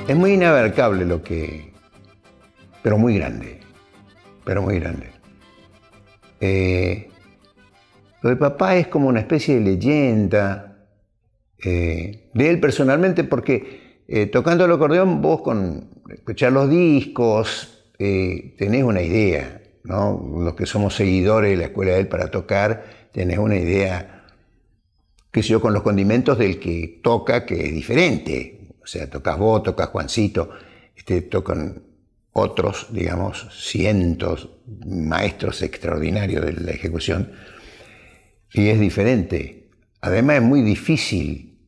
Es muy inabarcable lo que... pero muy grande, pero muy grande. Lo de papá es como una especie de leyenda de él personalmente, porque tocando el acordeón vos con escuchar los discos tenés una idea, ¿no? Los que somos seguidores de la escuela de él para tocar, tenés una idea, qué sé yo, con los condimentos del que toca, que es diferente. O sea, tocas vos, tocas Juancito, tocan otros, digamos, cientos maestros extraordinarios de la ejecución, y es diferente. Además es muy difícil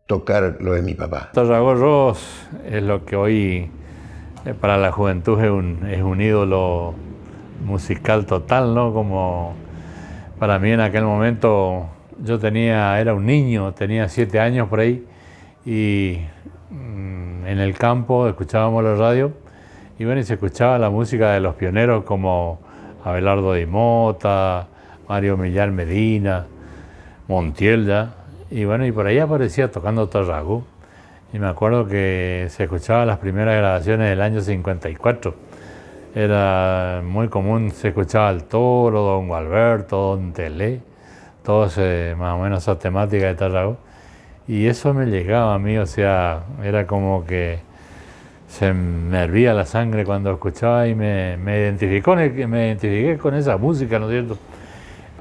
tocar lo de mi papá. Tarragó Ross es lo que hoy para la juventud es un ídolo musical total, ¿no? Como para mí en aquel momento yo era un niño, tenía 7 años por ahí, y en el campo escuchábamos la radio y bueno, y se escuchaba la música de los pioneros como Abelardo de Mota, Mario Millán Medina, Montiel ya, y bueno, y por ahí aparecía tocando Tarragó. Y me acuerdo que se escuchaban las primeras grabaciones del año 54. Era muy común, se escuchaba el Toro, Don Gualberto, Don Telé, todos más o menos esa temática de Tarragó. Y eso me llegaba a mí, o sea, era como que se me hervía la sangre cuando escuchaba y me identifiqué con esa música, ¿no es cierto?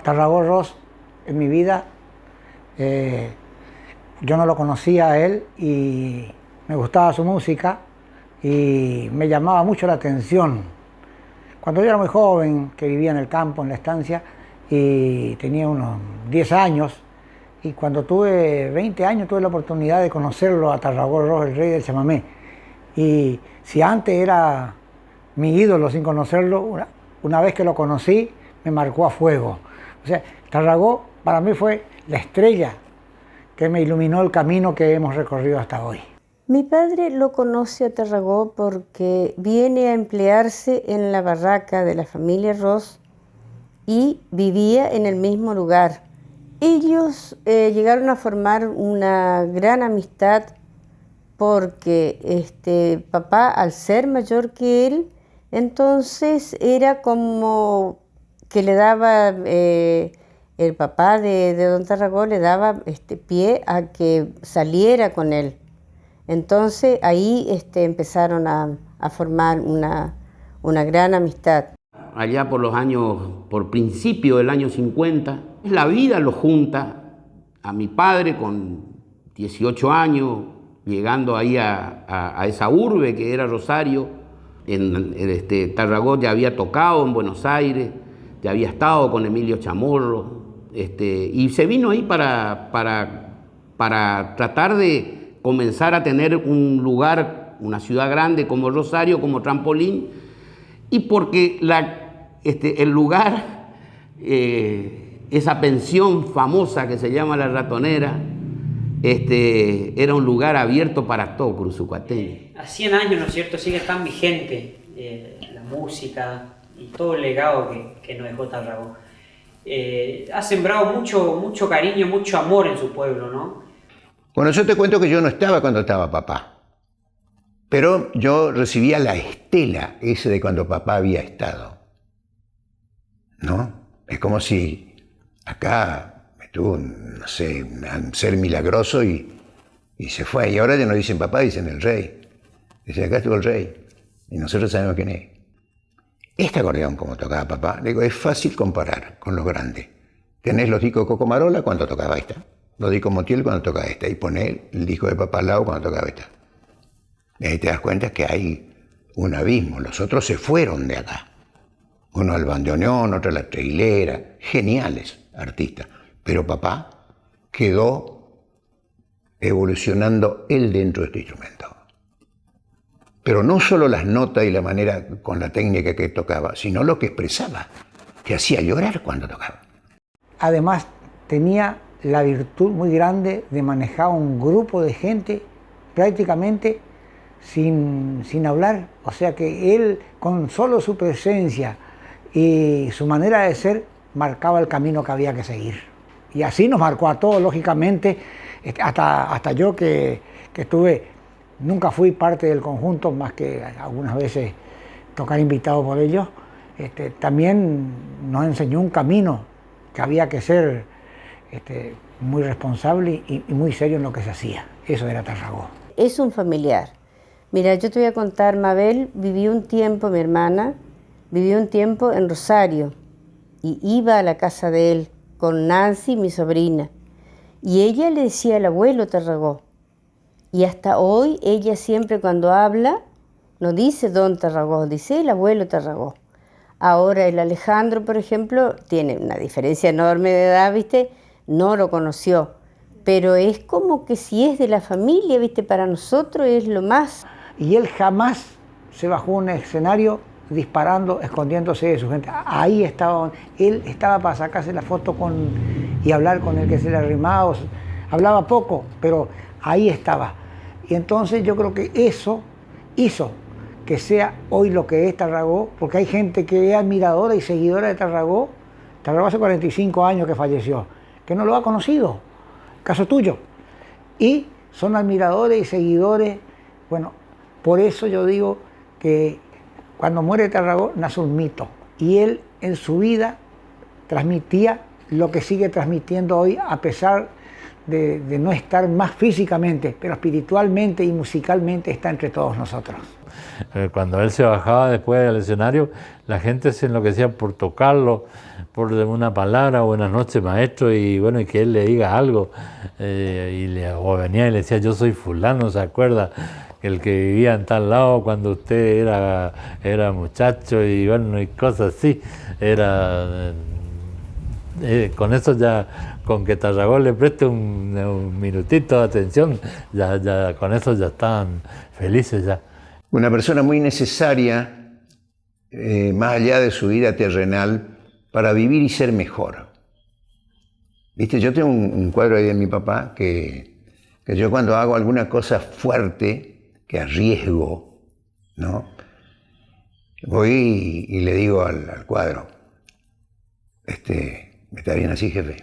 Tarragó Ross, en mi vida, yo no lo conocía a él y me gustaba su música y me llamaba mucho la atención. Cuando yo era muy joven, que vivía en el campo, en la estancia, y tenía unos 10 años, y cuando tuve 20 años tuve la oportunidad de conocerlo a Tarragó Ross, el rey del chamamé. Y si antes era mi ídolo sin conocerlo, una vez que lo conocí, me marcó a fuego. O sea, Tarragó para mí fue la estrella que me iluminó el camino que hemos recorrido hasta hoy. Mi padre lo conoce a Tarragó porque viene a emplearse en la barraca de la familia Ross y vivía en el mismo lugar. Ellos llegaron a formar una gran amistad porque papá, al ser mayor que él, entonces era como que le daba, el papá de don Tarragó le daba pie a que saliera con él. Entonces ahí empezaron a formar una gran amistad. Allá por principio del año 50, la vida lo junta a mi padre con 18 años, llegando ahí a esa urbe que era Rosario. Tarragó ya había tocado en Buenos Aires, ya había estado con Emilio Chamorro, y se vino ahí para tratar de comenzar a tener un lugar, una ciudad grande como Rosario, como trampolín, y porque el lugar, esa pensión famosa que se llama La Ratonera, era un lugar abierto para todo cruzucuateño. A 100 años, ¿no es cierto?, sigue tan vigente la música y todo el legado que nos dejó Tarragó. Ha sembrado mucho cariño, mucho amor en su pueblo, ¿no? Bueno, yo te cuento que yo no estaba cuando estaba papá, pero yo recibía la estela ese de cuando papá había estado, ¿no? Es como si acá estuvo, no sé, un ser milagroso y se fue. Y ahora ya no dicen papá, dicen el rey. Dicen acá estuvo el rey y nosotros sabemos quién es. Este acordeón, como tocaba papá, digo, es fácil comparar con los grandes. Tenés los discos de Coco Marola cuando tocaba esta, los discos Montiel cuando tocaba esta, y ponés el disco de papá al lado cuando tocaba esta. Y ahí te das cuenta que hay un abismo. Los otros se fueron de acá. Uno al bandoneón, otro a la trailera, geniales artistas. Pero papá quedó evolucionando él dentro de este instrumento. Pero no solo las notas y la manera con la técnica que tocaba, sino lo que expresaba, que hacía llorar cuando tocaba. Además, tenía la virtud muy grande de manejar un grupo de gente prácticamente sin hablar. O sea que él, con solo su presencia y su manera de ser, marcaba el camino que había que seguir. Y así nos marcó a todos, lógicamente, hasta yo que estuve nunca fui parte del conjunto, más que algunas veces tocar invitado por ellos. También nos enseñó un camino que había que ser muy responsable y muy serio en lo que se hacía. Eso era Tarragó. Es un familiar. Mira, yo te voy a contar, Mabel vivió un tiempo, mi hermana, vivió un tiempo en Rosario y iba a la casa de él con Nancy, mi sobrina, y ella le decía al abuelo Tarragó. Y hasta hoy ella siempre cuando habla no dice don Tarragó, dice el abuelo Tarragó. Ahora el Alejandro, por ejemplo, tiene una diferencia enorme de edad, ¿viste? No lo conoció, pero es como que si es de la familia, ¿viste? Para nosotros es lo más. Y él jamás se bajó a un escenario disparando, escondiéndose de su gente. Ahí estaba, él estaba para sacarse la foto y hablar con el que se le arrimaba. Hablaba poco, pero ahí estaba. Y entonces yo creo que eso hizo que sea hoy lo que es Tarragó, porque hay gente que es admiradora y seguidora de Tarragó. Tarragó hace 45 años que falleció, que no lo ha conocido, caso tuyo. Y son admiradores y seguidores. Bueno, por eso yo digo que cuando muere Tarragó nace un mito. Y él en su vida transmitía lo que sigue transmitiendo hoy, a pesar de no estar más físicamente, pero espiritualmente y musicalmente está entre todos nosotros. Cuando él se bajaba después del escenario, la gente se enloquecía por tocarlo, por una palabra, buenas noches maestro, y bueno, y que él le diga algo, o venía y le decía, yo soy fulano, ¿se acuerda? El que vivía en tal lado cuando usted era muchacho, y bueno, y cosas así. Con eso ya, con que Tarragó le preste un minutito de atención, ya con eso ya están felices ya. Una persona muy necesaria, más allá de su vida terrenal, para vivir y ser mejor. Viste, yo tengo un cuadro ahí de mi papá que yo cuando hago alguna cosa fuerte, que arriesgo, ¿no? Voy y le digo al cuadro, ¿está bien así, jefe?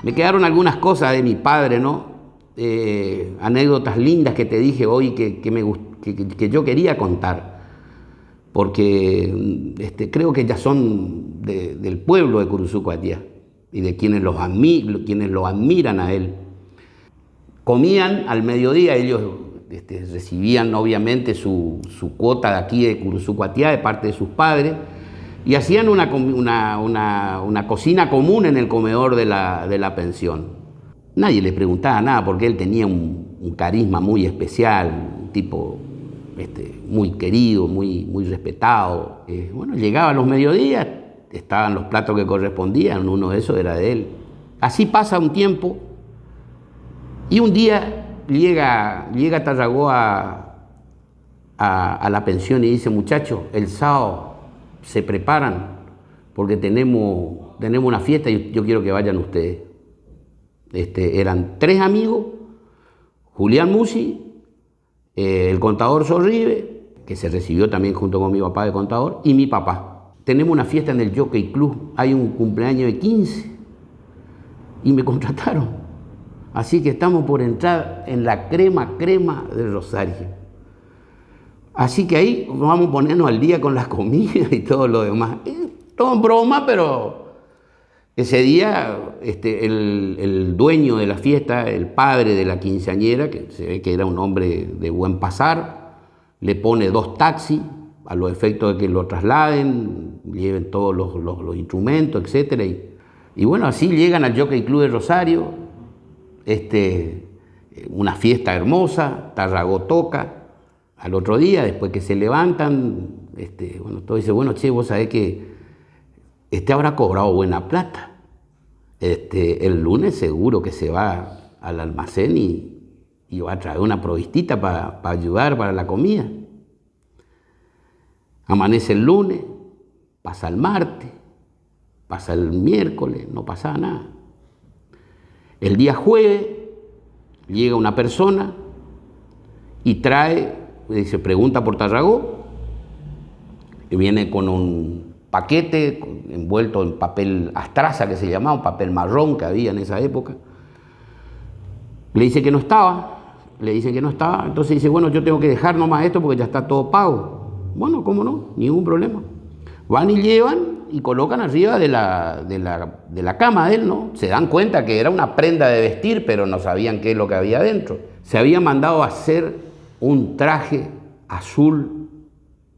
Me quedaron algunas cosas de mi padre, ¿no? Anécdotas lindas que te dije hoy que yo quería contar, porque creo que ya son del pueblo de Curuzucuatiá y de quienes lo admiran a él. Comían al mediodía, ellos recibían obviamente su cuota de aquí de Curuzucuatiá de parte de sus padres, y hacían una cocina común en el comedor de la pensión. Nadie le preguntaba nada porque él tenía un carisma muy especial, un tipo muy querido, muy respetado. Bueno, llegaba a los mediodías, estaban los platos que correspondían, uno de esos era de él. Así pasa un tiempo y un día llega Tarragó a la pensión y dice, muchachos, el sábado se preparan porque tenemos una fiesta y yo quiero que vayan ustedes. Eran 3 amigos, Julián Musi, el contador Sorribe, que se recibió también junto con mi papá de contador, y mi papá. Tenemos una fiesta en el Jockey Club, hay un cumpleaños de 15 y me contrataron. Así que estamos por entrar en la crema de Rosario. Así que ahí vamos a ponernos al día con las comidas y todo lo demás. Todo en broma, pero ese día el dueño de la fiesta, el padre de la quinceañera, que se ve que era un hombre de buen pasar, le pone 2 taxis a los efectos de que lo trasladen, lleven todos los instrumentos, etc. Y bueno, así llegan al Jockey Club de Rosario, una fiesta hermosa, Tarragó toca. Al otro día, después que se levantan, Bueno, todo dice, bueno, che, vos sabés que habrá cobrado buena plata. El lunes seguro que se va al almacén y va a traer una provistita para ayudar para la comida. Amanece el lunes, pasa el martes, pasa el miércoles, no pasa nada. El día jueves llega una persona y se pregunta por Tarragó, y viene con un paquete envuelto en papel astraza, que se llamaba, un papel marrón que había en esa época. Le dice que no estaba, entonces dice, bueno, yo tengo que dejar nomás esto porque ya está todo pago. Bueno, ¿cómo no? Ningún problema. Van y llevan y colocan arriba de la cama de él, ¿no? Se dan cuenta que era una prenda de vestir, pero no sabían qué es lo que había dentro. Se había mandado a hacer un traje azul,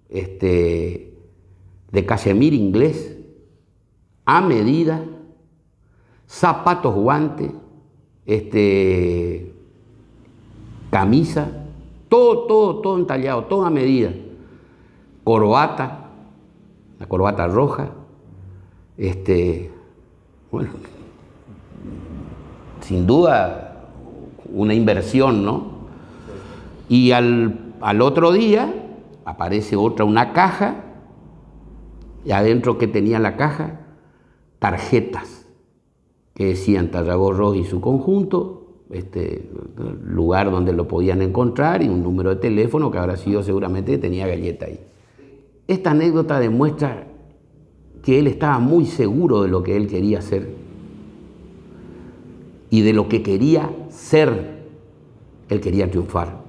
de cachemir inglés, a medida, zapatos, guantes, camisa, todo entallado, todo a medida. Corbata, la corbata roja, bueno, sin duda una inversión, ¿no? Y al otro día aparece una caja, y adentro, ¿qué tenía la caja? Tarjetas que decían Tarragó Ross y su conjunto, lugar donde lo podían encontrar, y un número de teléfono que habrá sido seguramente, tenía galleta ahí. Esta anécdota demuestra que él estaba muy seguro de lo que él quería hacer y de lo que quería ser. Él quería triunfar.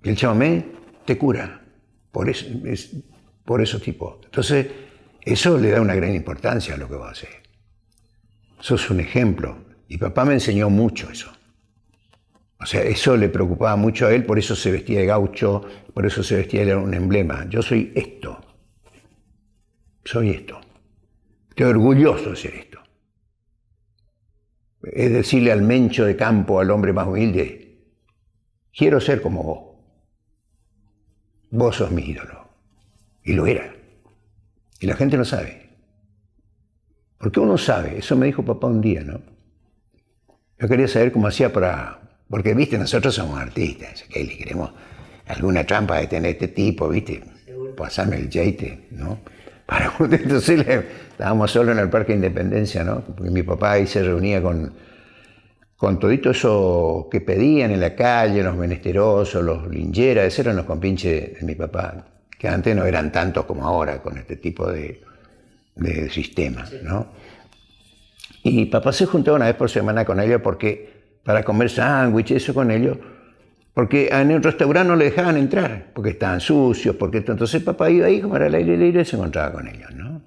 El chamamé te cura por esos tipos. Entonces, eso le da una gran importancia a lo que vos haces. Sos un ejemplo. Y papá me enseñó mucho eso. O sea, eso le preocupaba mucho a él, por eso se vestía de gaucho, por eso se vestía de un emblema. Yo soy esto. Soy esto. Estoy orgulloso de ser esto. Es decirle al mencho de campo, al hombre más humilde, quiero ser como vos. Vos sos mi ídolo. Y lo era. Y la gente no sabe. Porque uno sabe, eso me dijo papá un día, ¿no? Yo quería saber cómo hacía porque, viste, nosotros somos artistas, que le queremos alguna trampa de tener este tipo, viste, pasarme el jeite, ¿no? Entonces estábamos solos en el Parque Independencia, ¿no? Porque mi papá ahí se reunía con todito eso que pedían en la calle, los menesterosos, los lingeras, esos eran los compinches de mi papá, que antes no eran tantos como ahora con este tipo de sistema, ¿no? Y papá se juntaba una vez por semana con ellos para comer sándwich, eso con ellos, porque en el restaurante no le dejaban entrar, porque estaban sucios, entonces papá iba ahí, como era el aire libre, y se encontraba con ellos, ¿no?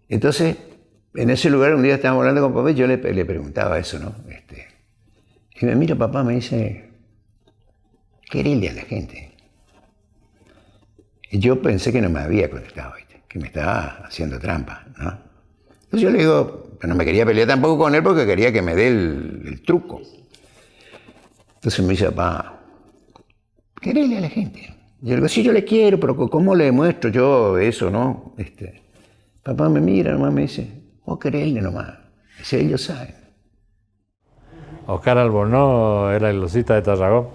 Entonces, en ese lugar un día estábamos hablando con papá y yo le preguntaba eso, ¿no? Y me mira papá, me dice, quererle a la gente. Y yo pensé que no me había contestado, ¿viste? Que me estaba haciendo trampa, ¿no? Entonces yo le digo, pero no me quería pelear tampoco con él porque quería que me dé el truco. Entonces me dice, papá, querele a la gente. Yo le digo, sí, yo le quiero, pero ¿cómo le demuestro yo eso, no? Papá me mira nomás, me dice, vos querele nomás. Dice, ellos saben. Oscar Albornoz era el Losita de Tarragó.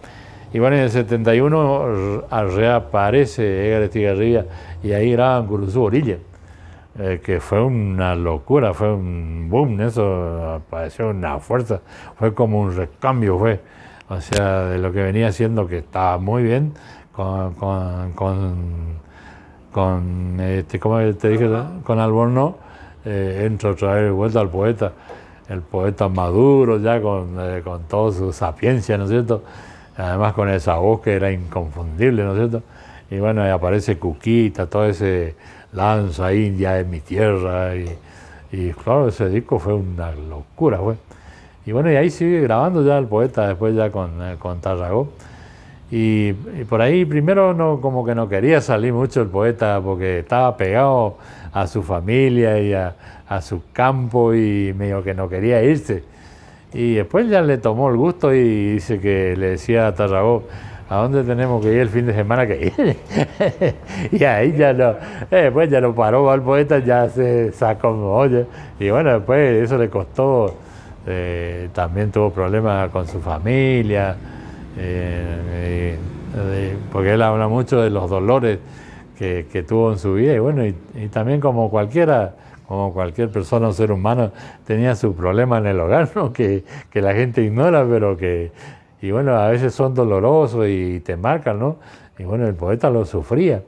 Y bueno, en el 71 reaparece Edgar Estigarribia y ahí graban Curuzú Orilla. Que fue una locura, fue un boom, eso pareció una fuerza, fue como un recambio, o sea, de lo que venía haciendo, que estaba muy bien, ¿cómo te dije? Con Albornoz, entra otra vez de vuelta al poeta, el poeta maduro ya con toda su sapiencia, ¿no es cierto? Además con esa voz que era inconfundible, ¿no es cierto? Y bueno, ahí aparece Cuquita, todo ese Lanza India de mi tierra, y claro, ese disco fue una locura, Y bueno, y ahí sigue grabando ya el poeta, después ya con Tarragó. Y por ahí primero como que no quería salir mucho el poeta porque estaba pegado a su familia y a su campo y medio que no quería irse. Y después ya le tomó el gusto y dice que le decía a Tarragó, ¿a dónde tenemos que ir el fin de semana que viene? Y ahí ya no, después ya no paró el poeta, ya se sacó, oye, y bueno, después eso le costó, también tuvo problemas con su familia, porque él habla mucho de los dolores que tuvo en su vida, y bueno, y también como cualquier persona o ser humano, tenía sus problemas en el hogar, ¿no? que la gente ignora, pero que, y bueno, a veces son dolorosos y te marcan, ¿no? Y bueno, el poeta lo sufría,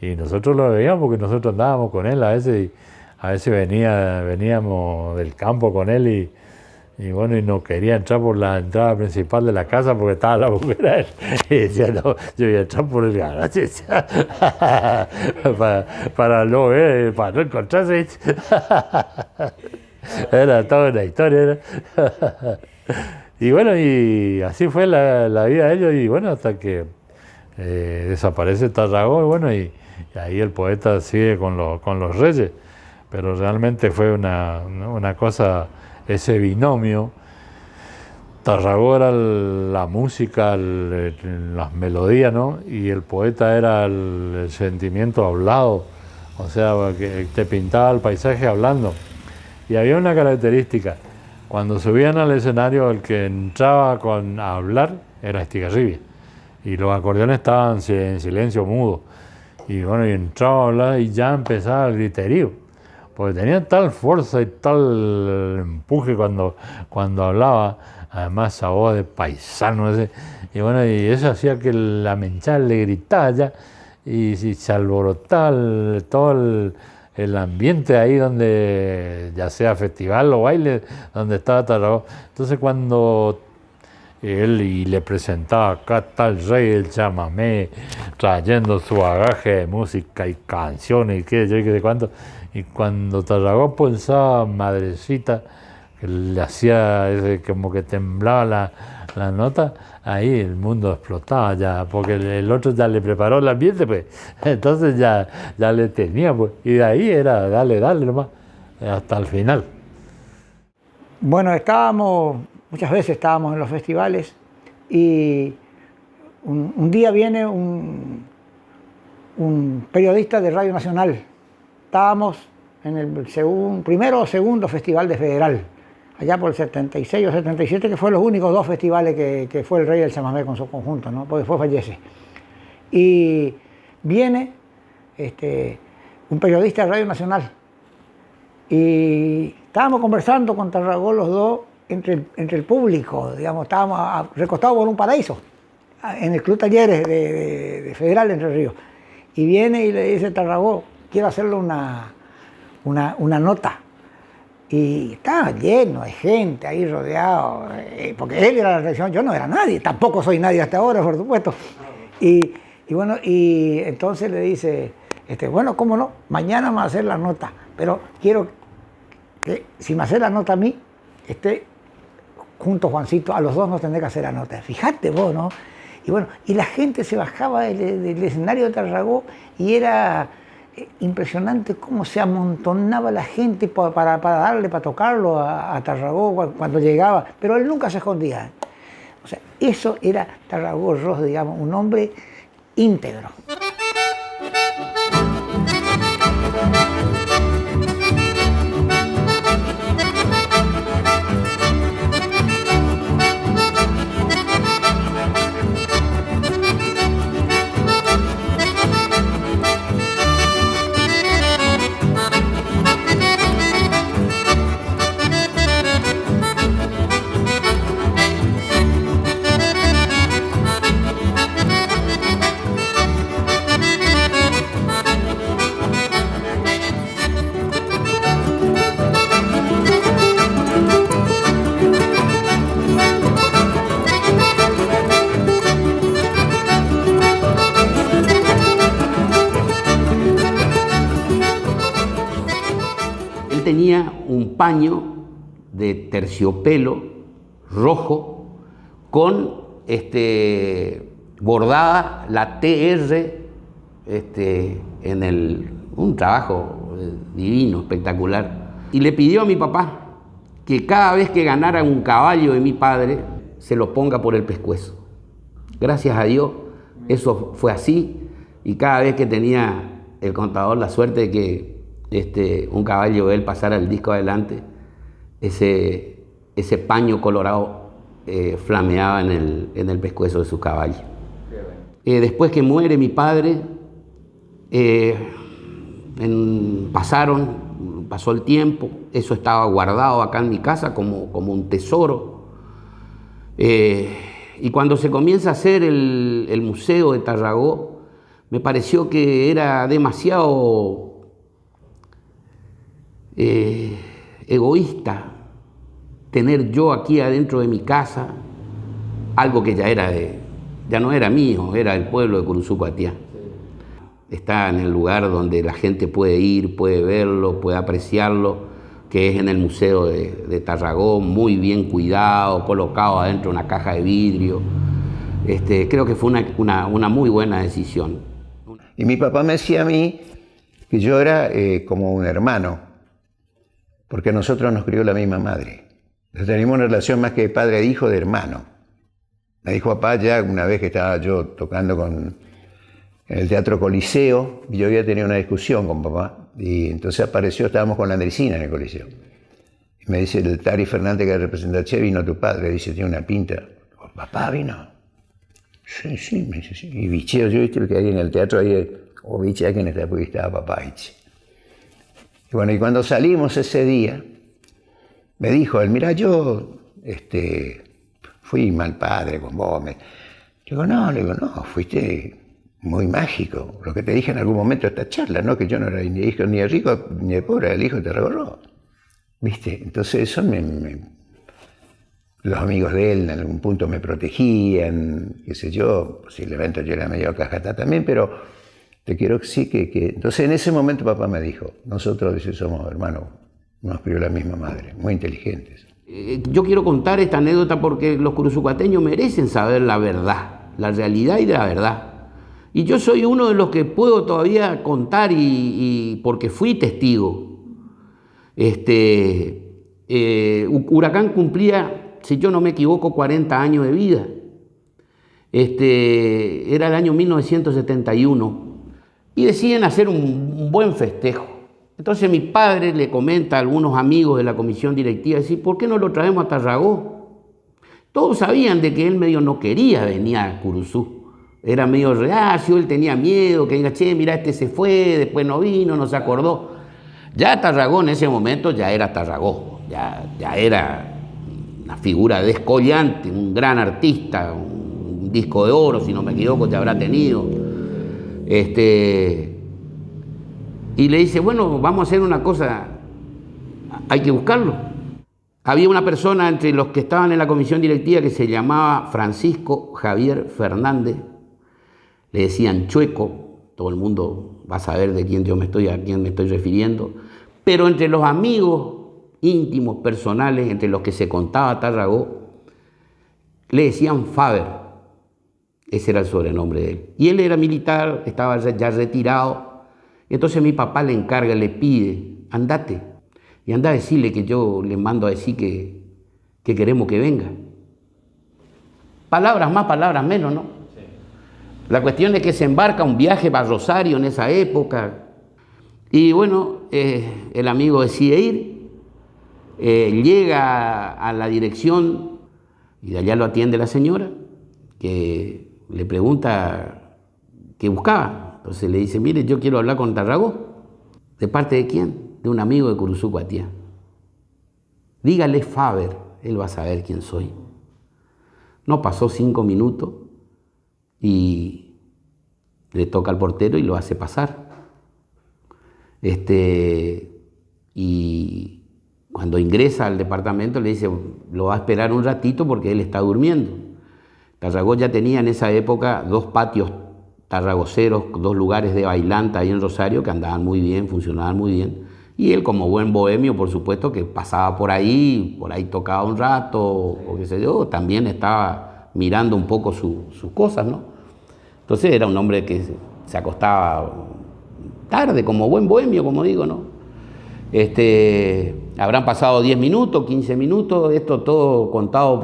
y nosotros lo veíamos porque nosotros andábamos con él a veces, y a veces veníamos del campo con él, y bueno, y no quería entrar por la entrada principal de la casa porque estaba la mujer. Y decía, no, yo voy a entrar por el garaje, para no ver, para no encontrarse. Era toda una historia. Y bueno, y así fue la vida de ellos, y bueno, hasta que desaparece Tarragó, y bueno, y ahí el poeta sigue con los Reyes. Pero realmente fue una cosa, ese binomio. Tarragó era la música, las melodías, ¿no? Y el poeta era el sentimiento hablado, o sea, que te pintaba el paisaje hablando. Y había una característica: cuando subían al escenario, el que entraba a hablar era Estigarribia, y los acordeones estaban en silencio mudo. Y bueno, y entraba a hablar y ya empezaba el griterío, porque tenía tal fuerza y tal empuje cuando hablaba, además esa voz de paisano ese, y bueno, y eso hacía que la menchada le gritara ya, y se alborotaba todo el ambiente ahí donde, ya sea festival o baile, donde estaba Tarragó. Entonces cuando él le presentaba, acá está el rey del chamamé, trayendo su bagaje de música y canciones y qué sé yo, qué sé cuánto. Y cuando Tarragó pulsaba Madrecita, que le hacía como que temblaba la nota, ahí el mundo explotaba ya, porque el otro ya le preparó el ambiente, pues, entonces ya le tenía, pues, y de ahí era dale nomás, hasta el final. Bueno, muchas veces estábamos en los festivales, y un día viene un periodista de Radio Nacional. Estábamos en el primero o segundo festival de Federal, allá por el 76 o 77, que fue los únicos 2 festivales que fue el Rey del Chamamé con su conjunto, ¿no? Porque después fallece. Y viene un periodista de Radio Nacional, y estábamos conversando con Tarragó los dos entre el público, digamos, estábamos recostados por un paraíso, en el Club Talleres de Federal de Entre Ríos. Y viene y le dice: Tarragó, quiero hacerle una nota. Y estaba lleno de gente ahí rodeado, porque él era la redacción, yo no era nadie, tampoco soy nadie hasta ahora, por supuesto. Y bueno, y entonces le dice, bueno, cómo no, mañana me va a hacer la nota, pero quiero que si me hace la nota a mí, junto a Juancito, a los dos nos tendré que hacer la nota. Fíjate vos, ¿no? Y bueno, y la gente se bajaba del escenario de Tarragó, y era impresionante cómo se amontonaba la gente para tocarlo a Tarragó cuando llegaba, pero él nunca se escondía. O sea, eso era Tarragó Ros, digamos, un hombre íntegro. Tenía un paño de terciopelo rojo con bordada la TR un trabajo divino, espectacular. Y le pidió a mi papá que cada vez que ganara un caballo de mi padre se lo ponga por el pescuezo. Gracias a Dios Eso fue así, y cada vez que tenía el contador la suerte de que un caballo de él pasara el disco adelante, ese paño colorado flameaba en el pescuezo de su caballo. Después que muere mi padre, pasó el tiempo, eso estaba guardado acá en mi casa como un tesoro. Y cuando se comienza a hacer el museo de Tarragó, me pareció que era demasiado egoísta tener yo aquí adentro de mi casa algo que ya no era mío, era el pueblo de Curuzuco-Atiá. Está en el lugar donde la gente puede ir, puede verlo, puede apreciarlo, que es en el Museo de Tarragó, muy bien cuidado, colocado adentro de una caja de vidrio. Creo que fue una muy buena decisión. Y mi papá me decía a mí que yo era como un hermano, porque a nosotros nos crió la misma madre. Entonces, teníamos una relación más que de padre e hijo, de hermano. Me dijo papá ya una vez que estaba yo tocando en el Teatro Coliseo, y yo había tenido una discusión con papá, y entonces apareció, estábamos con la Andresina en el Coliseo. Y me dice, el Tari Fernández que representa Che, vino tu padre, dice, tiene una pinta. Digo, papá vino. Sí, me dice, sí. Y bicheo, yo viste lo que hay en el teatro, ahí, o biche, hay quien está, porque estaba papá, biche. Y bueno, y cuando salimos ese día, me dijo él, mira, yo fui mal padre con vos. Le digo, no, fuiste muy mágico. Lo que te dije en algún momento de esta charla, ¿no? Que yo no era ni hijo ni de rico ni de pobre, era el hijo de Tarragó. ¿Viste? Entonces eso los amigos de él en algún punto me protegían, qué sé yo, posiblemente yo era medio cajata también, pero te quiero que sí que... Entonces en ese momento papá me dijo, nosotros dice, somos hermanos, nos crió la misma madre, muy inteligentes. Yo quiero contar esta anécdota porque los curuzucuateños merecen saber la verdad, la realidad y la verdad. Y yo soy uno de los que puedo todavía contar y porque fui testigo. Huracán cumplía, si yo no me equivoco, 40 años de vida. Era el año 1971 y deciden hacer un buen festejo. Entonces mi padre le comenta a algunos amigos de la comisión directiva, dice, ¿por qué no lo traemos a Tarragó? Todos sabían de que él medio no quería venir a Curuzú. Era medio reacio, él tenía miedo, que diga, che, mira, se fue, después no vino, no se acordó. Ya Tarragó en ese momento ya era Tarragó, ya era una figura descollante, un gran artista, un disco de oro, si no me equivoco, ya habrá tenido. Y le dice, bueno, vamos a hacer una cosa, hay que buscarlo. Había una persona entre los que estaban en la comisión directiva que se llamaba Francisco Javier Fernández, le decían Chueco, todo el mundo va a saber a quién me estoy refiriendo, pero entre los amigos íntimos, personales, entre los que se contaba Tarragó, le decían Faber, ese era el sobrenombre de él. Y él era militar, estaba ya retirado, entonces mi papá le encarga, le pide, andate, y anda a decirle que yo le mando a decir que queremos que venga. Palabras más, palabras menos, ¿no? Sí. La cuestión es que se embarca un viaje para Rosario en esa época, y bueno, el amigo decide ir, llega a la dirección, y de allá lo atiende la señora, que le pregunta qué buscaba. Entonces le dice, mire, yo quiero hablar con Tarragó. ¿De parte de quién? De un amigo de Curuzuco-Atiá. Dígale Faber, él va a saber quién soy. No pasó 5 minutos y le toca al portero y lo hace pasar. Y cuando ingresa al departamento le dice, lo va a esperar un ratito porque él está durmiendo. Tarragó ya tenía en esa época 2 patios tarragoceros, 2 lugares de bailanta ahí en Rosario que andaban muy bien, funcionaban muy bien. Y él, como buen bohemio, por supuesto, que pasaba por ahí tocaba un rato, o qué sé yo, también estaba mirando un poco sus cosas, ¿no? Entonces era un hombre que se acostaba tarde, como buen bohemio, como digo, ¿no? Habrán pasado 10 minutos, 15 minutos, esto todo contado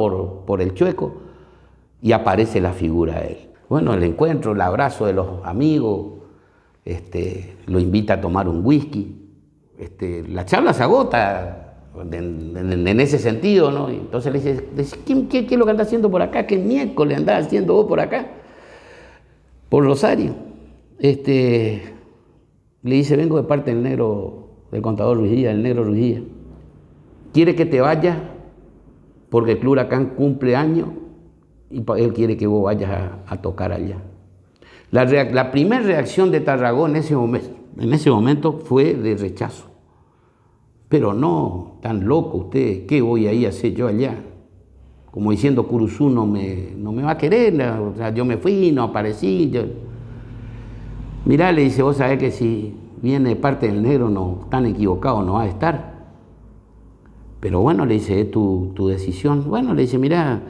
por el Chueco, y aparece la figura de él. Bueno, el encuentro, el abrazo de los amigos, lo invita a tomar un whisky. La charla se agota en ese sentido, ¿no? Y entonces le dice, ¿qué es lo que anda haciendo por acá? ¿Qué miércoles andás haciendo vos por acá? Por Rosario. Le dice, vengo de parte del negro, del contador Ruiz Díaz, del negro Ruiz Díaz. Quiere que te vayas porque el Club Huracán cumple años y él quiere que vos vayas a tocar allá. La primera reacción de Tarragó en ese momento fue de rechazo. Pero no, tan loco usted, ¿qué voy a ir a hacer yo allá? Como diciendo, Curuzú no me va a querer, o sea, yo me fui, no aparecí. Mirá, le dice, vos sabés que si viene de parte del negro, no tan equivocado no va a estar. Pero bueno, le dice, es tu decisión. Bueno, le dice, mirá,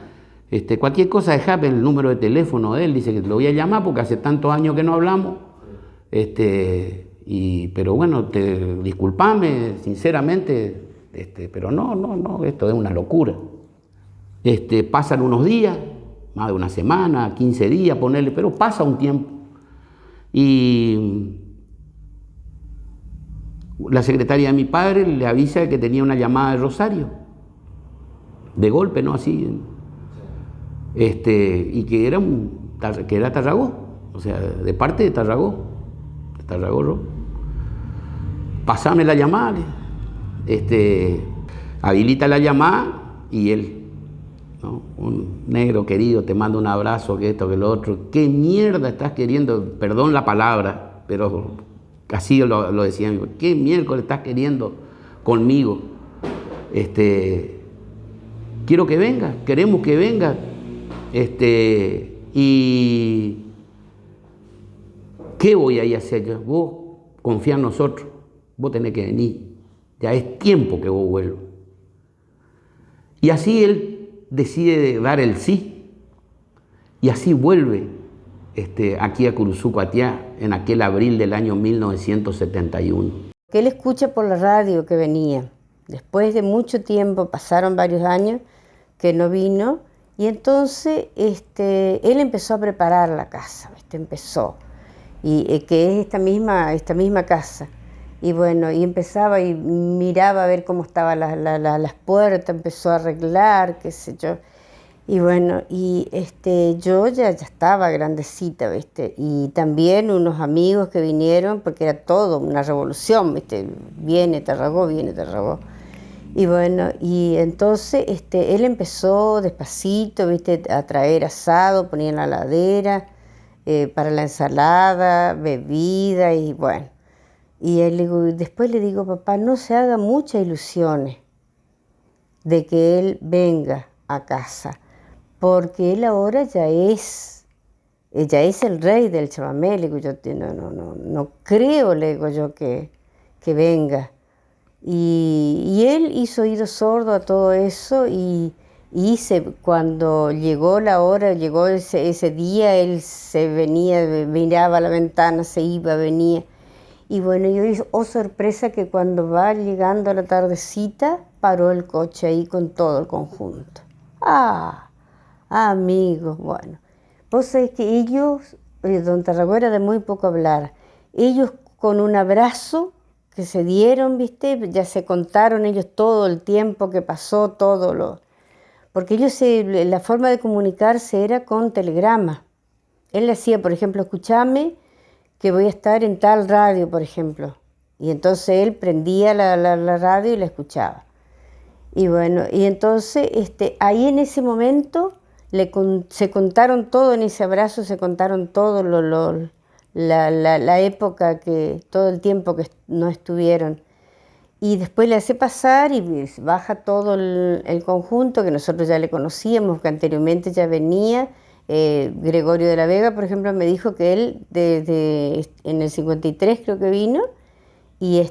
cualquier cosa, dejame el número de teléfono de él, dice que te lo voy a llamar porque hace tantos años que no hablamos. Pero bueno, disculpame, sinceramente, pero no, esto es una locura. Pasan unos días, más de una semana, 15 días, ponerle, pero pasa un tiempo. Y la secretaria de mi padre le avisa que tenía una llamada de Rosario, de golpe, ¿no? Así. Y que era Tarragó, o sea, de parte de Tarragó, Pasame la llamada, habilita la llamada y él, ¿no? Un negro querido, te mando un abrazo, que esto, que lo otro. ¿Qué mierda estás queriendo? Perdón la palabra, pero así lo decía. ¿Qué miércoles estás queriendo conmigo? Quiero que venga, queremos que venga. Y ¿qué voy a ir a hacer yo? Vos confía en nosotros, vos tenés que venir, ya es tiempo que vos vuelvas. Y así él decide dar el sí, y así vuelve aquí a Curuzú, Cuatiá, en aquel abril del año 1971. Que él escucha por la radio que venía. Después de mucho tiempo, pasaron varios años que no vino, y entonces él empezó a preparar la casa, empezó, y que es esta misma casa. Y bueno, y empezaba y miraba a ver cómo estaban las puertas, empezó a arreglar, qué sé yo. Y bueno, y yo ya estaba grandecita, ¿viste? Y también unos amigos que vinieron, porque era todo una revolución, ¿viste? Viene Tarragó. Y bueno, y entonces él empezó despacito, ¿viste? A traer asado, ponía en la heladera, para la ensalada, bebida y bueno. Y después le digo, papá, no se haga muchas ilusiones de que él venga a casa, porque él ahora ya es el rey del chamamé. Le digo yo, no creo, le digo yo, que venga. Y él hizo oído sordo a todo eso y cuando llegó la hora, llegó ese día, él se venía, miraba a la ventana, se iba, venía. Y bueno, yo dije, oh sorpresa, que cuando va llegando a la tardecita, paró el coche ahí con todo el conjunto. Amigos, bueno. Vos sabés que ellos, don Tarragó era de muy poco hablar, ellos con un abrazo que se dieron, ¿viste? Ya se contaron ellos todo el tiempo que pasó, porque ellos, la forma de comunicarse era con telegrama. Él le decía, por ejemplo, escúchame, que voy a estar en tal radio, por ejemplo. Y entonces él prendía la radio y la escuchaba. Y bueno, y entonces ahí en ese momento se contaron todo, en ese abrazo se contaron todo, la época, todo el tiempo que no estuvieron. Y después le hace pasar y baja todo el conjunto, que nosotros ya le conocíamos, que anteriormente ya venía. Gregorio de la Vega, por ejemplo, me dijo que él en el 53 creo que vino, y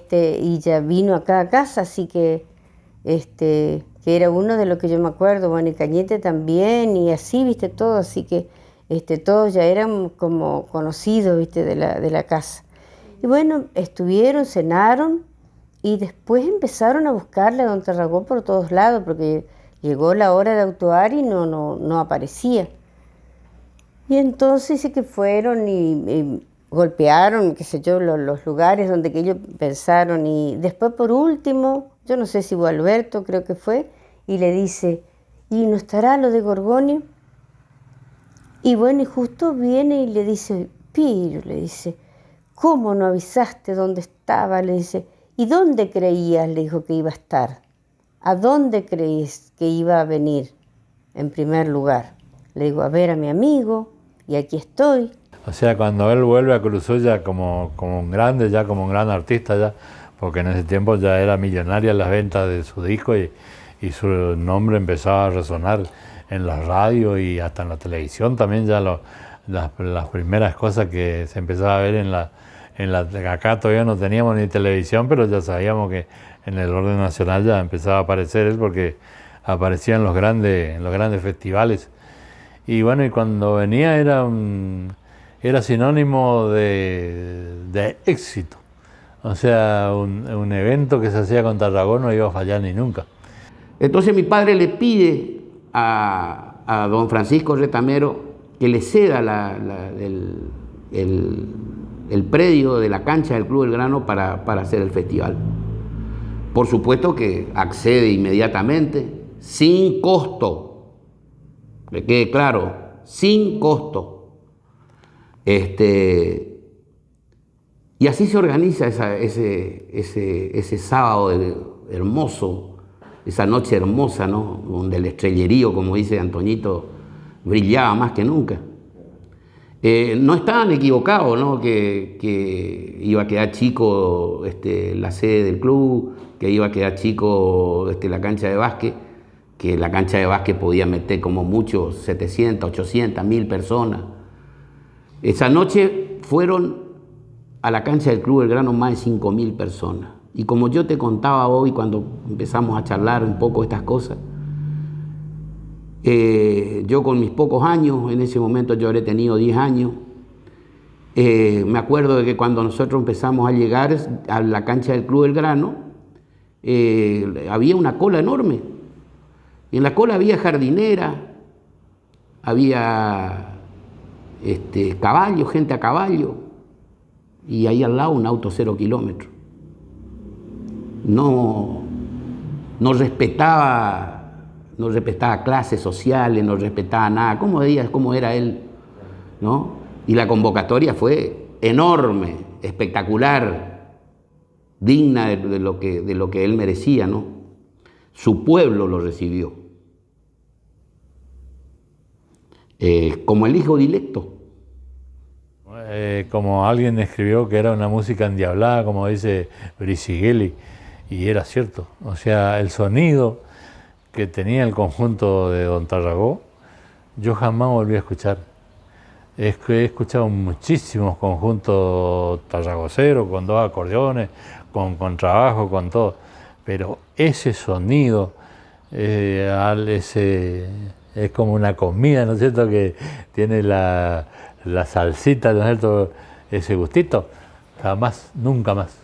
ya vino acá a casa, así que era uno de los que yo me acuerdo. Bueno, y Cañete también, y así, viste, todo, así que todos ya eran como conocidos, viste, de la casa. Y bueno, estuvieron, cenaron, y después empezaron a buscarle a don Tarragó por todos lados, porque llegó la hora de actuar y no aparecía. Y entonces sí que fueron y golpearon, qué sé yo, los lugares donde que ellos pensaron. Y después, por último, yo no sé si fue Alberto, creo que fue, y le dice, ¿y no estará lo de Gorgonio? Y bueno, y justo viene y le dice, Piro, le dice, ¿cómo no avisaste dónde estaba? Le dice, ¿y dónde creías? Le dijo que iba a estar. ¿A dónde creís que iba a venir en primer lugar? Le digo, a ver a mi amigo, y aquí estoy. O sea, cuando él vuelve a Cruzulla como un grande, ya como un gran artista, ya, porque en ese tiempo ya era millonaria las ventas de su disco y su nombre empezaba a resonar en la radio y hasta en la televisión también, ya las primeras cosas que se empezaba a ver acá todavía no teníamos ni televisión, pero ya sabíamos que en el orden nacional ya empezaba a aparecer él porque aparecía en los grandes festivales. Y bueno, y cuando venía era sinónimo de éxito. O sea, un evento que se hacía con Tarragó no iba a fallar ni nunca. Entonces mi padre le pide a don Francisco Retamero que le ceda el predio de la cancha del Club Belgrano para hacer el festival. Por supuesto que accede inmediatamente, sin costo. Que quede claro, sin costo. Y así se organiza ese sábado hermoso, esa noche hermosa, ¿no? Donde el estrellerío, como dice Antoñito, brillaba más que nunca. No estaban equivocados, ¿no? Que iba a quedar chico la sede del club, que iba a quedar chico la cancha de básquet, que la cancha de básquet podía meter como mucho 700, 800, 1000 personas. Esa noche fueron a la cancha del Club Belgrano más de 5000 personas. Y como yo te contaba hoy cuando empezamos a charlar un poco estas cosas, yo con mis pocos años, en ese momento yo habré tenido 10 años, me acuerdo de que cuando nosotros empezamos a llegar a la cancha del Club Belgrano, había una cola enorme. Y en la cola había jardinera, había caballo, gente a caballo, y ahí al lado un auto 0 kilómetros. No respetaba clases sociales, no respetaba nada. ¿Cómo era él? ¿No? Y la convocatoria fue enorme, espectacular, digna de lo que él merecía, ¿no? Su pueblo lo recibió como el hijo directo. Como alguien escribió que era una música endiablada, como dice Brisighelli, y era cierto. O sea, el sonido que tenía el conjunto de Don Tarragó, yo jamás volví a escuchar. He escuchado muchísimos conjuntos tarragoceros, con 2 acordeones, con contrabajo, con todo. Pero ese sonido, es como una comida, ¿no es cierto?, que tiene la salsita, ¿no es cierto?, ese gustito. Jamás, nunca más.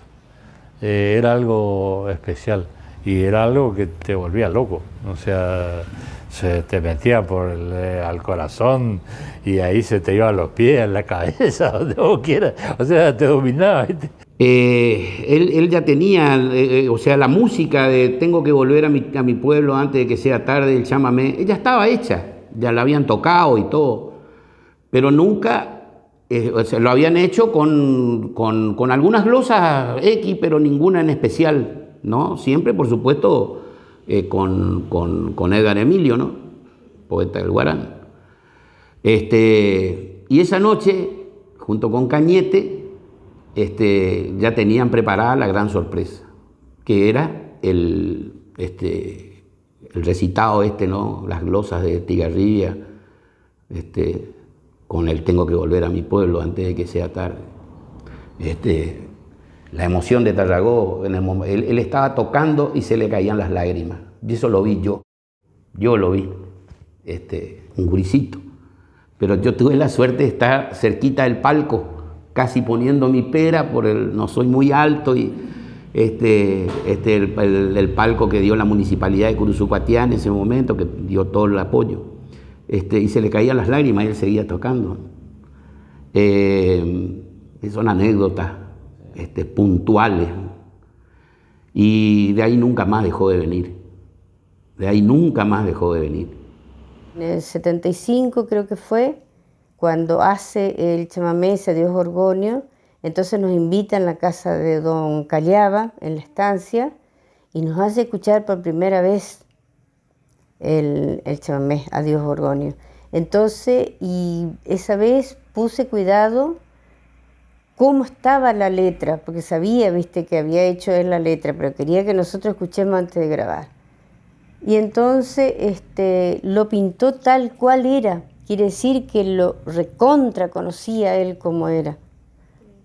Era algo especial y era algo que te volvía loco. O sea, se te metía al corazón y ahí se te iba a los pies, a la cabeza, donde vos quieras. O sea, te dominaba, ¿viste? Él ya tenía, o sea, la música de Tengo que volver a mi pueblo antes de que sea tarde, el chamamé, ya estaba hecha, ya la habían tocado y todo, pero nunca, o sea, lo habían hecho con algunas glosas X, pero ninguna en especial, ¿no? Siempre, por supuesto, con Edgar Emilio, ¿no? Poeta del Guarán. Y esa noche, junto con Cañete, ya tenían preparada la gran sorpresa, que era el recitado ¿no? Las glosas de Estigarribia, con el Tengo que volver a mi pueblo antes de que sea tarde. La emoción de Tarragó, él estaba tocando y se le caían las lágrimas. Y eso lo vi yo lo vi, un gurisito. Pero yo tuve la suerte de estar cerquita del palco, casi poniendo mi pera, no soy muy alto, y el palco que dio la municipalidad de Curuzucuatiá en ese momento, que dio todo el apoyo. y se le caían las lágrimas y él seguía tocando. Son anécdotas puntuales. Y de ahí nunca más dejó de venir. De ahí nunca más dejó de venir. En el 75 creo que fue, cuando hace el chamamé ese Dios Gorgonio, entonces nos invita en la casa de don Caliaba, en la estancia, y nos hace escuchar por primera vez el chamamé a Dios Gorgonio. Entonces, y esa vez puse cuidado cómo estaba la letra, porque sabía, viste, que había hecho él la letra, pero quería que nosotros escuchemos antes de grabar. Y entonces lo pintó tal cual era, quiere decir que lo recontra conocía él como era,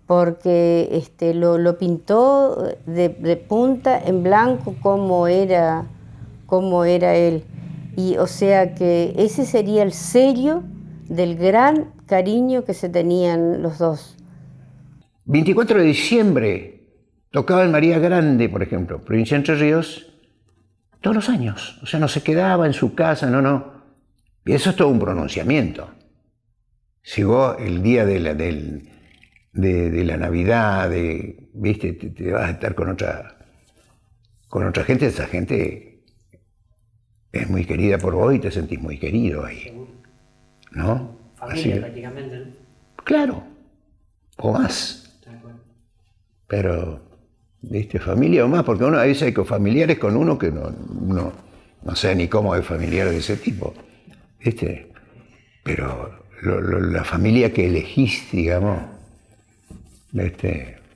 porque lo pintó de punta en blanco como era él. Y o sea que ese sería el sello del gran cariño que se tenían los dos. 24 de diciembre tocaba en María Grande, por ejemplo, provincia de Entre Ríos, todos los años. O sea, no se quedaba en su casa, no. Y eso es todo un pronunciamiento. Llegó el día de la Navidad, ¿viste? Te vas a estar con otra gente, esa gente es muy querida por vos y te sentís muy querido ahí, ¿no? Familia así, prácticamente, ¿no? Claro, o más. Pero, ¿viste? Familia o más, porque uno a veces hay familiares con uno que no sé ni cómo es familiar de ese tipo, ¿viste? Pero la familia que elegís, digamos,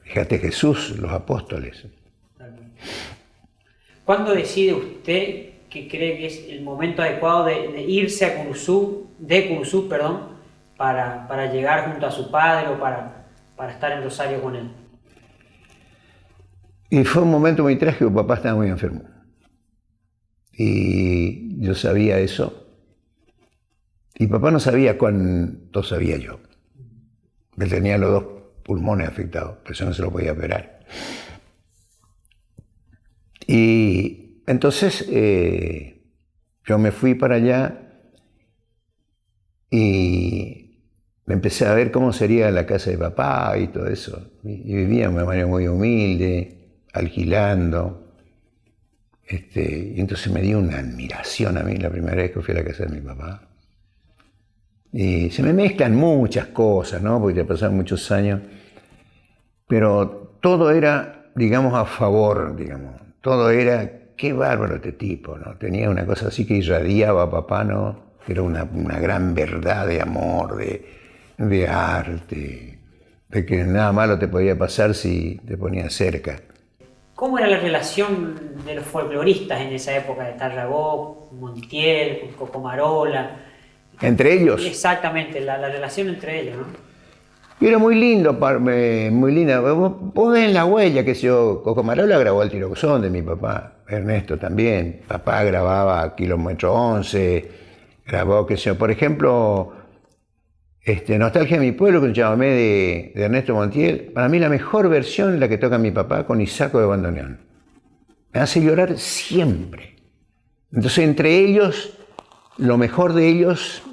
fíjate Jesús, los apóstoles. ¿Cuándo decide usted que cree que es el momento adecuado de irse a Curuzú, para llegar junto a su padre o para estar en Rosario con él? Y fue un momento muy trágico, papá estaba muy enfermo. Y yo sabía eso. Y papá no sabía cuánto sabía yo. Él tenía los dos pulmones afectados, por eso no se lo podía operar. Y entonces yo me fui para allá y empecé a ver cómo sería la casa de papá y todo eso. Y vivía de una manera muy humilde, alquilando. Y entonces me dio una admiración a mí la primera vez que fui a la casa de mi papá. Y se me mezclan muchas cosas, ¿no? Porque ya pasaron muchos años. Pero todo era, digamos, a favor, digamos. Todo era, qué bárbaro este tipo, ¿no? Tenía una cosa así que irradiaba a papá, ¿no? Era una gran verdad de amor, de arte, de que nada malo te podía pasar si te ponías cerca. ¿Cómo era la relación de los folcloristas en esa época de Tarragó, Montiel, Cocomarola? ¿Entre ellos? Exactamente, la relación entre ellos, ¿no? Era muy lindo, muy linda. Vos ves en La Huella, que yo, Cocomarola grabó El Tirocozón de mi papá, Ernesto también. Papá grababa Kilómetro 11, grabó, qué sé yo, por ejemplo, Nostalgia de mi pueblo, que es un chamamé de Ernesto Montiel. Para mí la mejor versión es la que toca mi papá con Isaco de bandoneón. Me hace llorar siempre. Entonces, entre ellos, lo mejor de ellos,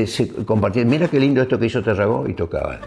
se compartían. Mira qué lindo esto que hizo Tarragó, y tocaban.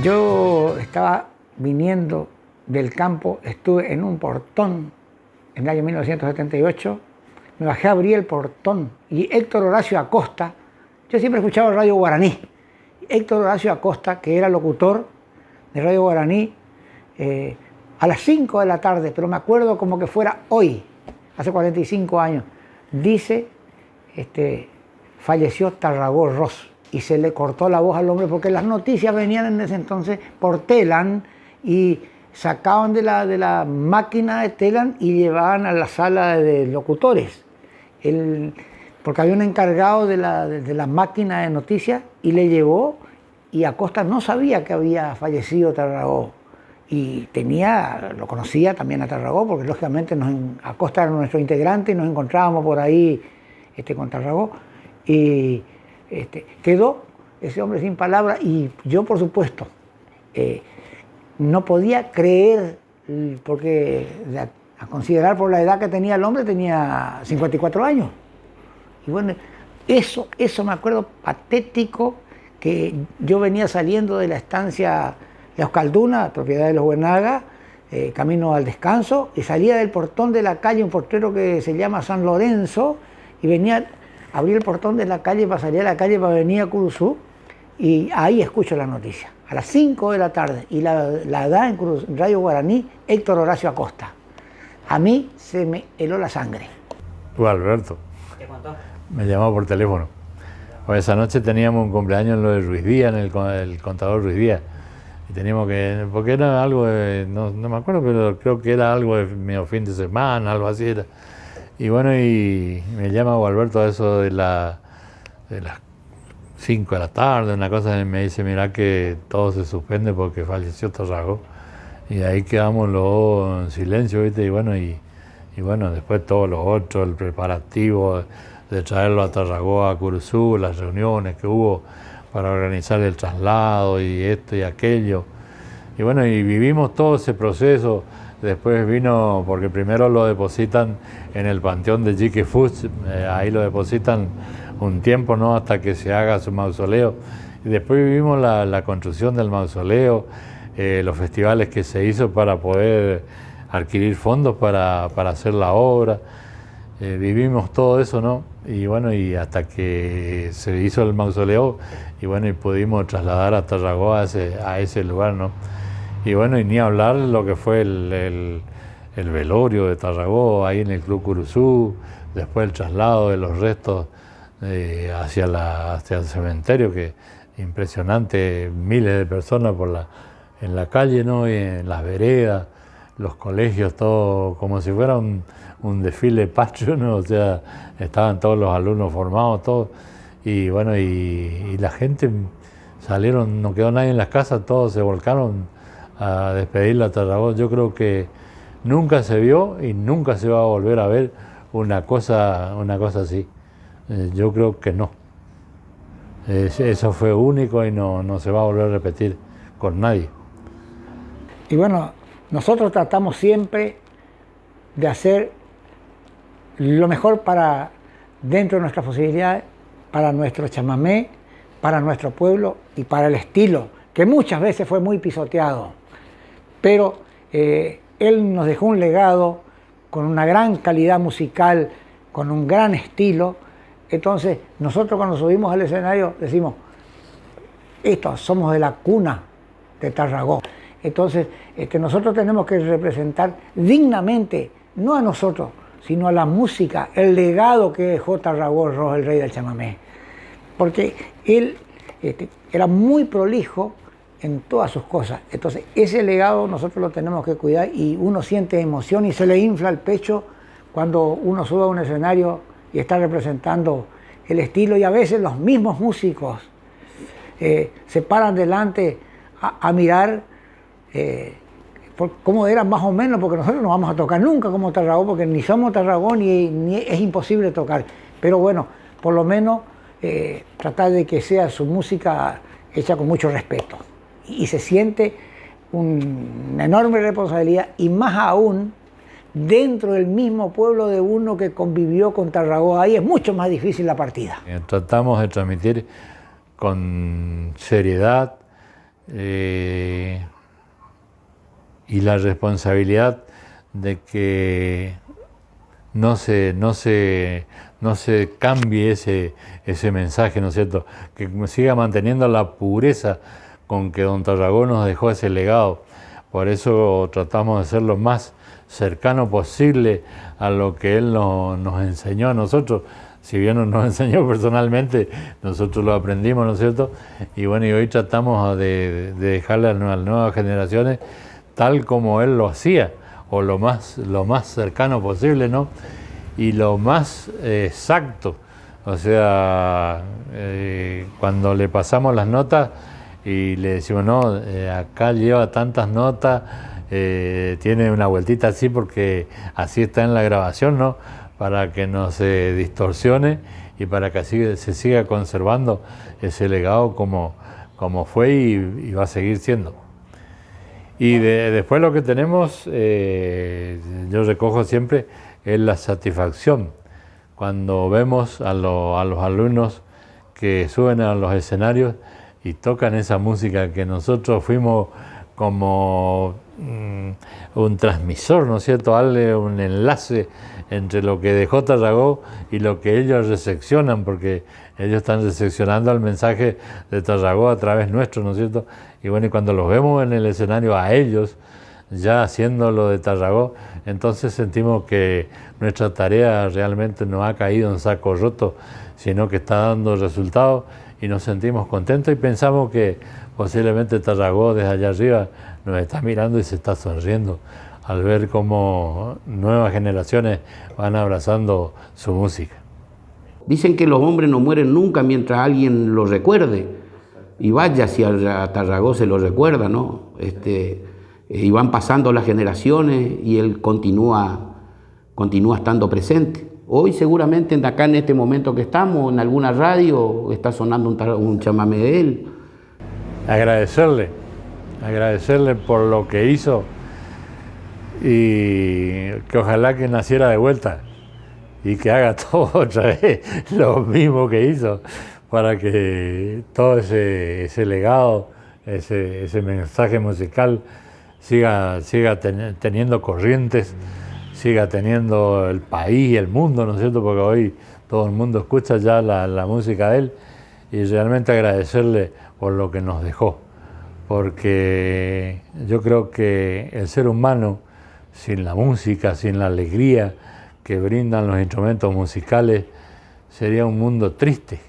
Yo estaba viniendo del campo, estuve en un portón en el año 1978, me bajé a abrir el portón y Héctor Horacio Acosta, yo siempre escuchaba Radio Guaraní, Héctor Horacio Acosta, que era locutor de Radio Guaraní, a las 5 de la tarde, pero me acuerdo como que fuera hoy, hace 45 años, dice, falleció Tarragó Ross. Y se le cortó la voz al hombre porque las noticias venían en ese entonces por Telan y sacaban de la máquina de Telam y llevaban a la sala de locutores. Porque había un encargado de la máquina de noticias y le llevó, y Acosta no sabía que había fallecido Tarragó. Y lo conocía también a Tarragó, porque lógicamente Acosta era nuestro integrante y nos encontrábamos por ahí con Tarragó. Y quedó ese hombre sin palabras, y yo, por supuesto, no podía creer, porque a considerar por la edad que tenía el hombre, tenía 54 años. Y bueno, eso me acuerdo patético, que yo venía saliendo de la estancia de Euskalduna, propiedad de los Buenaga, camino al descanso, y salía del portón de la calle, un portero que se llama San Lorenzo, y venía, abrí el portón de la calle para salir a la calle para venir a Curuzú, y ahí escucho la noticia, a las 5 de la tarde, y la da en Radio Guaraní, Héctor Horacio Acosta. A mí se me heló la sangre. Tú, Alberto, me llamó por teléfono. Pues esa noche teníamos un cumpleaños en lo de Ruiz Díaz, en el contador Ruiz Díaz. Y teníamos que, porque era algo de, no me acuerdo, pero creo que era algo de medio fin de semana, algo así era. Y bueno, y me llama Alberto a eso de las 5 de la tarde, una cosa, y me dice, mirá que todo se suspende porque falleció Tarragó. Y de ahí quedamos los dos en silencio, ¿viste? Y bueno, después todo lo otro, el preparativo de traerlo a Tarragó, a Curuzú, las reuniones que hubo para organizar el traslado y esto y aquello. Y bueno, y vivimos todo ese proceso. Después vino, porque primero lo depositan en el panteón de Jique Fuchs, ahí lo depositan un tiempo, ¿no?, hasta que se haga su mausoleo. Y después vivimos la construcción del mausoleo, los festivales que se hizo para poder adquirir fondos para hacer la obra. Vivimos todo eso, ¿no? Y bueno, y hasta que se hizo el mausoleo, y bueno, y pudimos trasladar a Tarragó a ese lugar, ¿no? Y bueno, y ni hablar lo que fue el velorio de Tarragó, ahí en el Club Curuzú, después el traslado de los restos hacia el cementerio, que impresionante, miles de personas en la calle, ¿no?, y en las veredas, los colegios, todo como si fuera un desfile patrio, ¿no? O sea, estaban todos los alumnos formados, todos, y bueno, y la gente salieron, no quedó nadie en las casas, todos se volcaron a despedirla a Tarragó. Yo creo que nunca se vio y nunca se va a volver a ver una cosa así. Yo creo que no. Eso fue único y no se va a volver a repetir con nadie. Y bueno, nosotros tratamos siempre de hacer lo mejor para, dentro de nuestras posibilidades, para nuestro chamamé, para nuestro pueblo y para el estilo, que muchas veces fue muy pisoteado. Pero él nos dejó un legado con una gran calidad musical, con un gran estilo. Entonces, nosotros cuando subimos al escenario decimos, somos de la cuna de Tarragó. Entonces, nosotros tenemos que representar dignamente, no a nosotros, sino a la música, el legado que dejó Tarragó Ross, el rey del chamamé. Porque él era muy prolijo en todas sus cosas. Entonces, ese legado nosotros lo tenemos que cuidar, y uno siente emoción y se le infla el pecho cuando uno sube a un escenario y está representando el estilo, y a veces los mismos músicos se paran delante a mirar cómo eran más o menos, porque nosotros no vamos a tocar nunca como Tarragó, porque ni somos Tarragó ni es imposible tocar, pero bueno, por lo menos tratar de que sea su música hecha con mucho respeto, y se siente una enorme responsabilidad, y más aún dentro del mismo pueblo de uno que convivió con Tarragó. Ahí es mucho más difícil la partida. Tratamos de transmitir con seriedad y la responsabilidad de que no se cambie ese mensaje, ¿no es cierto? Que siga manteniendo la pureza con que don Tarragó nos dejó ese legado. Por eso tratamos de ser lo más cercano posible a lo que él nos enseñó a nosotros. Si bien nos enseñó personalmente, nosotros lo aprendimos, ¿no es cierto? Y bueno, y hoy tratamos de dejarle a las nuevas generaciones tal como él lo hacía, o lo más cercano posible, ¿no? Y lo más exacto. O sea, cuando le pasamos las notas y le decimos, no, acá lleva tantas notas, tiene una vueltita así porque así está en la grabación, ¿no? Para que no se distorsione y para que así se siga conservando ese legado como fue y va a seguir siendo. Y después lo que tenemos, yo recojo siempre, es la satisfacción. Cuando vemos a los alumnos que suben a los escenarios y tocan esa música que nosotros fuimos como un transmisor, ¿no es cierto?, darle un enlace entre lo que dejó Tarragó y lo que ellos recepcionan, porque ellos están recepcionando el mensaje de Tarragó a través nuestro, ¿no es cierto? Y bueno, y cuando los vemos en el escenario a ellos, ya haciendo lo de Tarragó, entonces sentimos que nuestra tarea realmente no ha caído en saco roto, sino que está dando resultados y nos sentimos contentos y pensamos que posiblemente Tarragó desde allá arriba nos está mirando y se está sonriendo al ver cómo nuevas generaciones van abrazando su música. Dicen que los hombres no mueren nunca mientras alguien los recuerde, y vaya si a Tarragó se lo recuerda, ¿no? Y van pasando las generaciones y él continúa estando presente. Hoy seguramente acá en este momento que estamos, en alguna radio, está sonando un chamamé de él. Agradecerle por lo que hizo y que ojalá que naciera de vuelta y que haga todo otra vez lo mismo que hizo para que todo ese legado, ese mensaje musical siga teniendo corrientes, siga teniendo el país, el mundo, ¿no es cierto? Porque hoy todo el mundo escucha ya la música de él y realmente agradecerle por lo que nos dejó, porque yo creo que el ser humano sin la música, sin la alegría que brindan los instrumentos musicales, sería un mundo triste.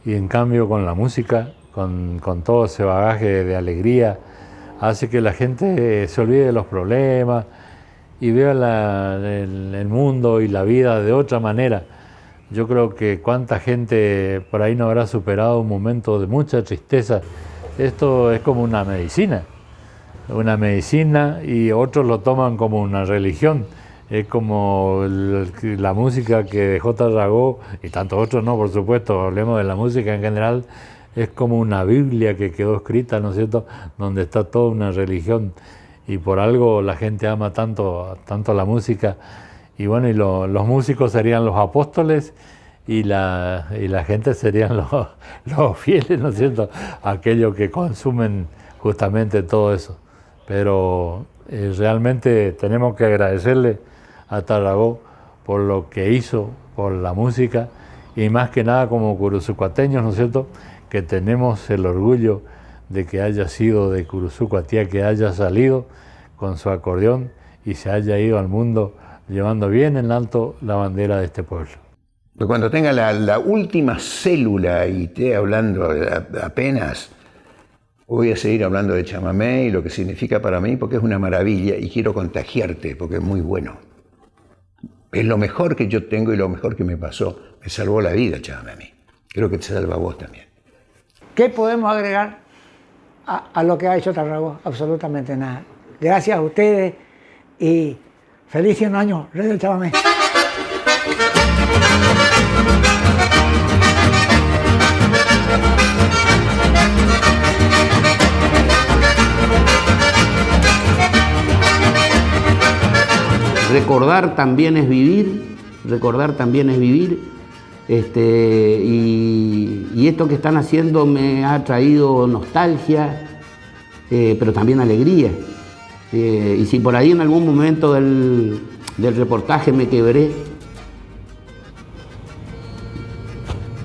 Y en cambio con la música, con todo ese bagaje de alegría, hace que la gente se olvide de los problemas y vea el mundo y la vida de otra manera. Yo creo que cuánta gente por ahí no habrá superado un momento de mucha tristeza. Esto es como una medicina y otros lo toman como una religión. Es como la música que dejó Tarragó, y tantos otros no, por supuesto, hablemos de la música en general, es como una Biblia que quedó escrita, ¿no es cierto?, donde está toda una religión, y por algo la gente ama tanto la música, y bueno, y los músicos serían los apóstoles, y la gente serían los fieles, ¿no es cierto?, aquellos que consumen justamente todo eso. Pero realmente tenemos que agradecerle a Tarragó por lo que hizo, por la música, y más que nada como curuzucuateños, ¿no es cierto?, que tenemos el orgullo de que haya sido de Curuzucuatía, que haya salido con su acordeón y se haya ido al mundo llevando bien en alto la bandera de este pueblo. Cuando tenga la última célula y esté hablando apenas, voy a seguir hablando de chamamé y lo que significa para mí, porque es una maravilla y quiero contagiarte porque es muy bueno. Es lo mejor que yo tengo y lo mejor que me pasó. Me salvó la vida, chamamé, a mí. Creo que te salva a vos también. ¿Qué podemos agregar a lo que ha hecho Tarragó? Absolutamente nada. Gracias a ustedes y feliz 100 años, Rey del Chamamé. Recordar también es vivir, y esto que están haciendo me ha traído nostalgia, pero también alegría. Y si por ahí en algún momento del reportaje me quebré,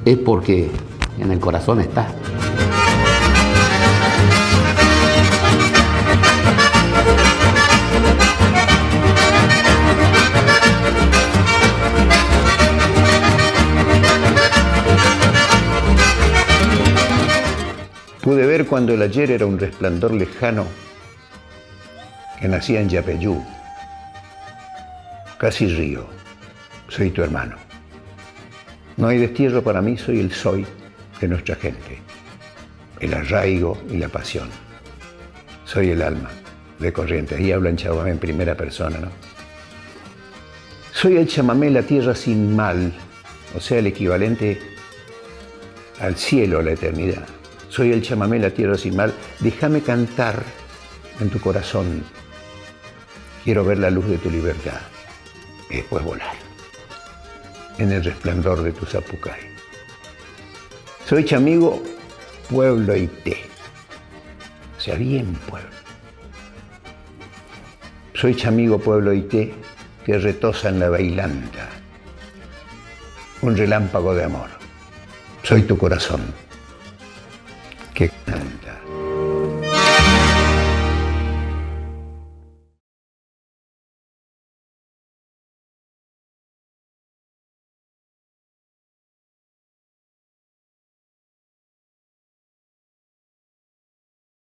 es porque en el corazón está. Pude ver cuando el ayer era un resplandor lejano que nacía en Yapeyú, casi río. Soy tu hermano. No hay destierro para mí, soy el soy de nuestra gente, el arraigo y la pasión. Soy el alma de Corrientes. Ahí habla en chamamé en primera persona, ¿no? Soy el chamamé, la tierra sin mal, o sea, el equivalente al cielo, a la eternidad. Soy el chamamé, la tierra sin mal. Déjame cantar en tu corazón. Quiero ver la luz de tu libertad y después volar en el resplandor de tu zapucay. Soy chamigo, pueblo y té. O sea, bien pueblo. Soy chamigo, pueblo y té que retosa en la bailanta. Un relámpago de amor. Soy tu corazón que